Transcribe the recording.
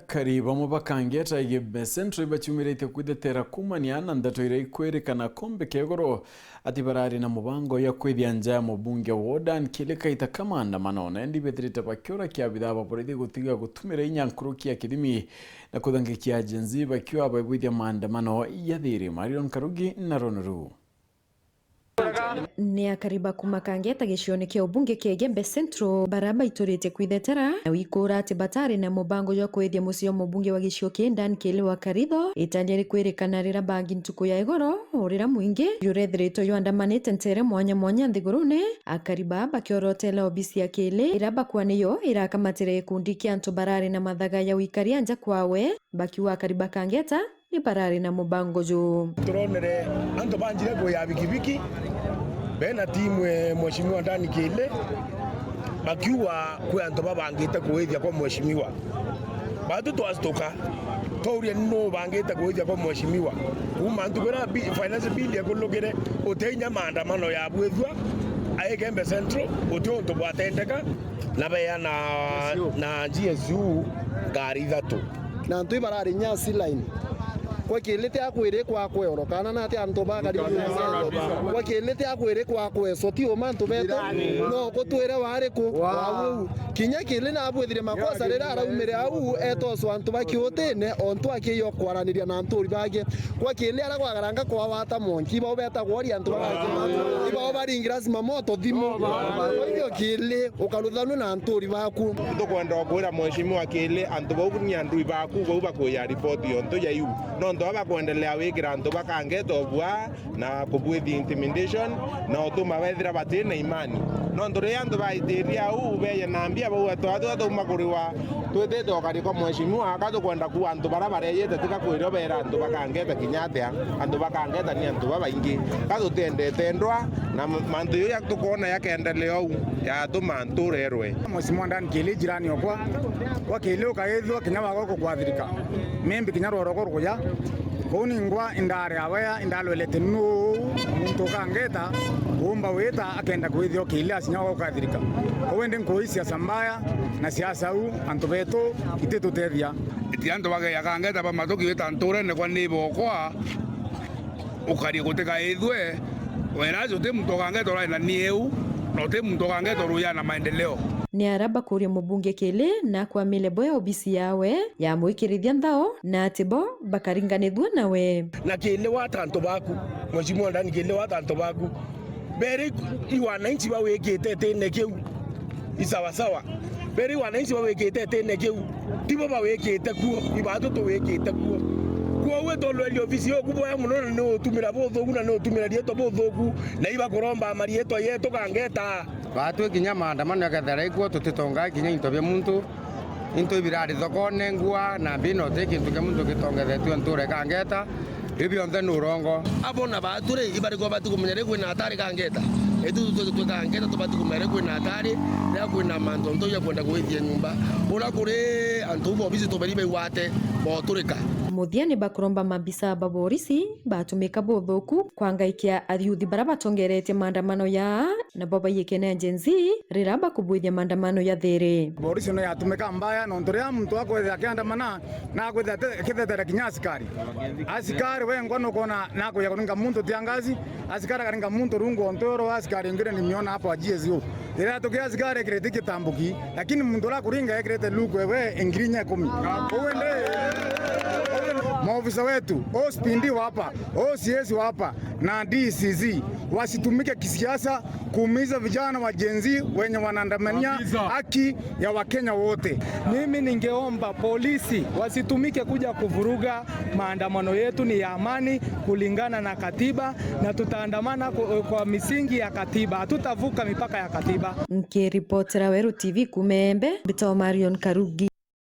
Karibu mubakangeta igebe Central bacyumirete kudetera kumaniana ndatoire kwerekana kombe kegoro ati barari na mubango ya kwithya mu bunge wodan kileka itakamanda manone ndi betrita bakyora kya bidaba politi gutiga gutumira inyankuru kya kidimi na kudhangikia agenzi bakiwa babwithya maandamano ya thiri Marion Karugi na Ronoru ni akariba kumakangeta gicione kia ubunge kia Gembe Central baraba itorete kwithetera na wikura ati batari na mubango ya kwithia musio mubunge wa gicio kiendan kile wa Karitho itanyeri kwerekana rira bangi ntuku ya igoro urira mwingi yurethiritwo yuandamanite ntere mwanya nthigurune akariba bakiorotela obisi ya kile iraba kwaniyo irakamatire kundi kia antu barari na mathaga ya wikaria nja kwawe bakiwa akariba kangeta ni barari na mubango juu turonere antu banjire kuya bikibiki bena timwe mheshimiwa ndani kile bakiwa kwa antu babangite kuithia kwa mheshimiwa batu twastoka tauria no bangite kuithia kwa mheshimiwa kuma antu kora finance bill ya kulogere otenya maandamano ya bwethwa aye Gembe Central otonto bwatendeka na beya na GSU gari thatu na antu barari nyasi line kwa kilete akwire kwa kwerokana na ati antu bagari kwa kilete akwire kwa kweso ti o mantu beto no gutwire wari ku wawu kinya kile na abwithire makosa rira araumire au eto so antu bakiotene ontu akiyo kwaraniria na antu bage kwa kile ara kwagaranga kwa wata monki bo beta gwori antu bage ibo baringira sima moto thimo kwa hiyo kile ukaruthanu na antu baku ndukwenda kwira mheshimiwa kile antu bogunya antu baku go bakoya report yonto ya yu no ndo bakuendelea wikira antu bakangeta obwa na kubwithi intimidation na otuma bethira batine imani no ndo ri antu baitiria u beye nambia bo atwa makuriwa twetete okari kwa mheshimiwa akatukwenda ku antu bara bareyete tikakwira bera antu bakangeta kinyatea antu bakangeta ni antu babaingi katutendete ndwa na mantu yo yatukona yakendelea u ya tuma antu rerwe mheshimiwa ndani kile jirani okwa kwa kile ukaethwa kinyama goko kwathirika membi kinyaro roko kuya kuningwa indare awaya indalwelete no muntu kangeta kumba weta akenda kwithio kile asinyaga ukathirika kwende nkoisia sambaya na siasa u antu beto itetutethia itianto bage yakangeta ba matoki weta anture ne kwa nibo kwa ukari guteka ithwe werazo te muntu kangeta ora na nieu no te muntu kangeta ruya na maendeleo ni araba kuria mubunge kile na kwa milebo ya obisi yawe ya muikirithia nthao na atibo bakaringanithwa nawe na kile watanto baku mheshimiwa ndani kile watanto baku beri wananchi bawekete tene kiu isawa beri wananchi bawekete tene kiu tibo bawekete kuo ibatu to wekete kuo kuo lweli ofisi yo kuboya muno no tumira bothogu na no tumira rieto bothogu na iba kuromba marieto yeto kangeta batu kinya maandamano yakethera ikuo tutitonga kinya into bya muntu into birari thokone ngua na bino te kintu kya muntu gitongethetwe nture kangeta ibyo nthe nurongo abona bature ibari ko batu kumenyere kwina atari kangeta etu kangeta to batu kumere kwina atari na kwina manto nto ya kwenda kwithia nyumba ora kure antu bo bizi to beribe wate boturika muthiani bakuromba mabisa baborisi batumika bothoku kwangaikia athiuthi bara batongerete maandamano ya na baba yekene agency riraba kubwithia maandamano ya thiri borisi no yatumika mbaya no ndoria muntu akwethia akiandamana na akwethia kithetera kinya asikari wengo no kona na kuya kuninga muntu tiangazi asikari karinga muntu rungu ontoro asikari ngire nimeona hapo GSU ila tukia asikari kirete kitambuki lakini muntu la kuringa kirete luku wewe ingirinya 10 uende maofisa wetu OSPD hapa OCS hapa na DCC wasitumike kisiasa kuumiza vijana wa jenzi wenye wanaandamania haki ya Wakenya wote. Mimi ningeomba polisi wasitumike kuja kuvuruga maandamano yetu, ni ya amani kulingana na katiba na tutaandamana kwa misingi ya katiba, hatutavuka mipaka ya katiba. Nkiripotera Weru TV Kumembe, Bito Marion Karugi.